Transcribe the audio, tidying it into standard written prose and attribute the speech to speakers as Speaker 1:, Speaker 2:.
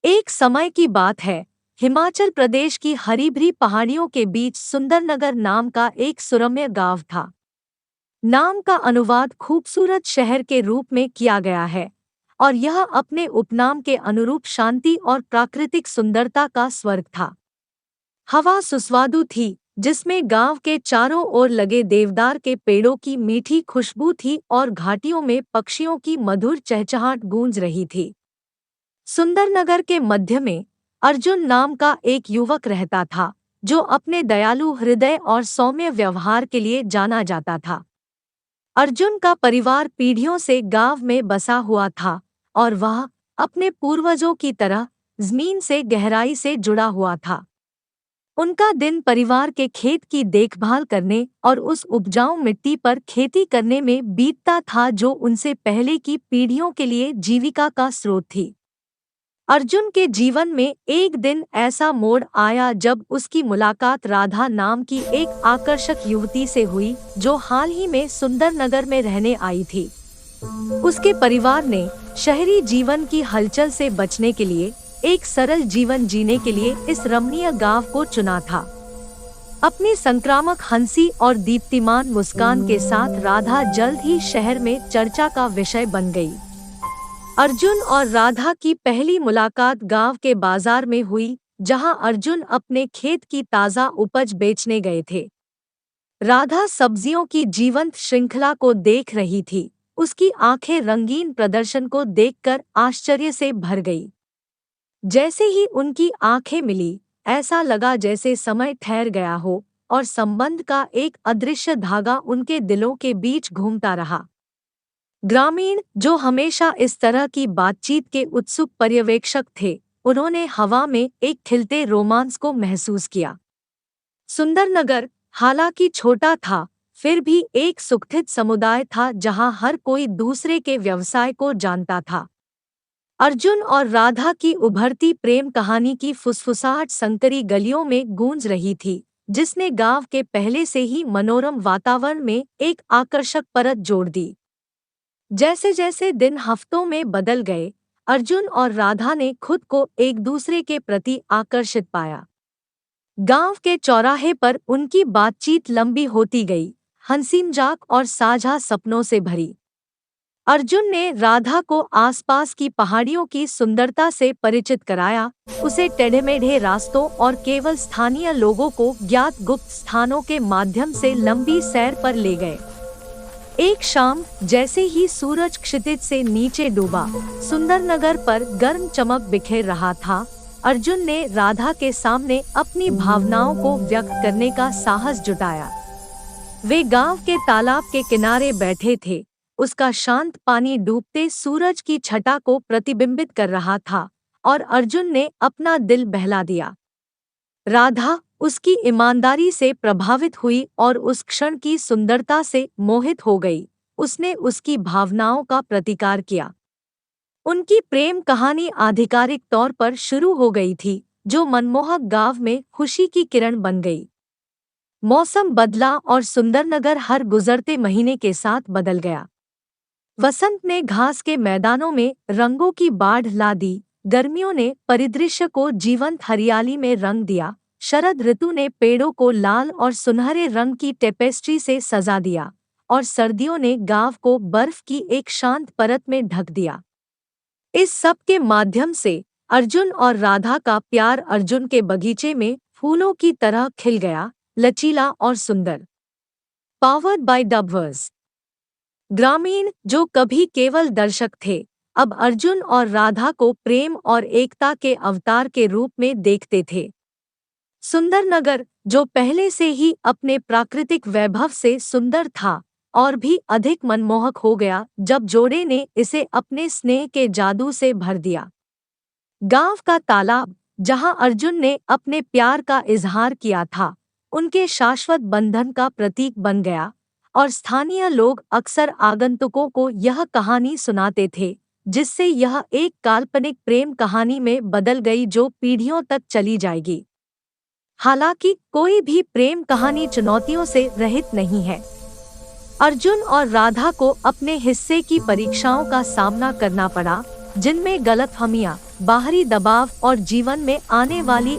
Speaker 1: एक समय की बात है। हिमाचल प्रदेश की हरी भरी पहाड़ियों के बीच सुंदरनगर नाम का एक सुरम्य गांव था। नाम का अनुवाद खूबसूरत शहर के रूप में किया गया है और यह अपने उपनाम के अनुरूप शांति और प्राकृतिक सुंदरता का स्वर्ग था। हवा सुस्वादु थी, जिसमें गांव के चारों ओर लगे देवदार के पेड़ों की मीठी खुशबू थी और घाटियों में पक्षियों की मधुर चहचहाट गूंज रही थी। सुंदरनगर के मध्य में अर्जुन नाम का एक युवक रहता था, जो अपने दयालु हृदय और सौम्य व्यवहार के लिए जाना जाता था। अर्जुन का परिवार पीढ़ियों से गांव में बसा हुआ था और वह अपने पूर्वजों की तरह जमीन से गहराई से जुड़ा हुआ था। उनका दिन परिवार के खेत की देखभाल करने और उस उपजाऊ मिट्टी पर खेती करने में बीतता था जो उनसे पहले की पीढ़ियों के लिए जीविका का स्रोत थी। अर्जुन के जीवन में एक दिन ऐसा मोड़ आया जब उसकी मुलाकात राधा नाम की एक आकर्षक युवती से हुई, जो हाल ही में सुंदरनगर में रहने आई थी। उसके परिवार ने शहरी जीवन की हलचल से बचने के लिए एक सरल जीवन जीने के लिए इस रमणीय गांव को चुना था। अपनी संक्रामक हंसी और दीप्तिमान मुस्कान के साथ राधा जल्द ही शहर में चर्चा का विषय बन गई। अर्जुन और राधा की पहली मुलाकात गांव के बाजार में हुई, जहां अर्जुन अपने खेत की ताज़ा उपज बेचने गए थे। राधा सब्जियों की जीवंत श्रृंखला को देख रही थी। उसकी आंखें रंगीन प्रदर्शन को देखकर आश्चर्य से भर गई। जैसे ही उनकी आंखें मिली, ऐसा लगा जैसे समय ठहर गया हो और संबंध का एक अदृश्य धागा उनके दिलों के बीच घूमता रहा। ग्रामीण, जो हमेशा इस तरह की बातचीत के उत्सुक पर्यवेक्षक थे, उन्होंने हवा में एक खिलते रोमांस को महसूस किया। सुंदरनगर, हालांकि छोटा था, फिर भी एक सुगठित समुदाय था जहां हर कोई दूसरे के व्यवसाय को जानता था। अर्जुन और राधा की उभरती प्रेम कहानी की फुसफुसाहट संकरी गलियों में गूंज रही थी, जिसने गांव के पहले से ही मनोरम वातावरण में एक आकर्षक परत जोड़ दी। जैसे जैसे दिन हफ्तों में बदल गए, अर्जुन और राधा ने खुद को एक दूसरे के प्रति आकर्षित पाया। गांव के चौराहे पर उनकी बातचीत लंबी होती गई, हंसी मजाक और साझा सपनों से भरी। अर्जुन ने राधा को आसपास की पहाड़ियों की सुंदरता से परिचित कराया, उसे टेढ़े-मेढ़े रास्तों और केवल स्थानीय लोगों को ज्ञात गुप्त स्थानों के माध्यम से लंबी सैर पर ले गए। एक शाम, जैसे ही सूरज क्षितिज से नीचे डूबा, सुंदरनगर पर गर्म चमक बिखेर रहा था, अर्जुन ने राधा के सामने अपनी भावनाओं को व्यक्त करने का साहस जुटाया। वे गांव के तालाब के किनारे बैठे थे। उसका शांत पानी डूबते सूरज की छटा को प्रतिबिंबित कर रहा था और अर्जुन ने अपना दिल बहला दिया। राधा उसकी ईमानदारी से प्रभावित हुई और उस क्षण की सुंदरता से मोहित हो गई। उसने उसकी भावनाओं का प्रतिकार किया। उनकी प्रेम कहानी आधिकारिक तौर पर शुरू हो गई थी, जो मनमोहक गांव में खुशी की किरण बन गई। मौसम बदला और सुंदरनगर हर गुजरते महीने के साथ बदल गया। वसंत ने घास के मैदानों में रंगों की बाढ़ ला दी, गर्मियों ने परिदृश्य को जीवंत हरियाली में रंग दिया, शरद ऋतु ने पेड़ों को लाल और सुनहरे रंग की टेपेस्ट्री से सजा दिया और सर्दियों ने गांव को बर्फ की एक शांत परत में ढक दिया। इस सब के माध्यम से अर्जुन और राधा का प्यार अर्जुन के बगीचे में फूलों की तरह खिल गया, लचीला और सुंदर। Powered by Dubverse. ग्रामीण, जो कभी केवल दर्शक थे, अब अर्जुन और राधा को प्रेम और एकता के अवतार के रूप में देखते थे। सुंदरनगर, जो पहले से ही अपने प्राकृतिक वैभव से सुंदर था, और भी अधिक मनमोहक हो गया जब जोड़े ने इसे अपने स्नेह के जादू से भर दिया। गांव का तालाब, जहां अर्जुन ने अपने प्यार का इजहार किया था, उनके शाश्वत बंधन का प्रतीक बन गया और स्थानीय लोग अक्सर आगंतुकों को यह कहानी सुनाते थे, जिससे यह एक काल्पनिक प्रेम कहानी में बदल गई जो पीढ़ियों तक चली जाएगी। हालांकि कोई भी प्रेम कहानी चुनौतियों से रहित नहीं है। अर्जुन और राधा को अपने हिस्से की परीक्षाओं का सामना करना पड़ा, जिनमें गलतफहमियां, बाहरी दबाव और जीवन में आने वाली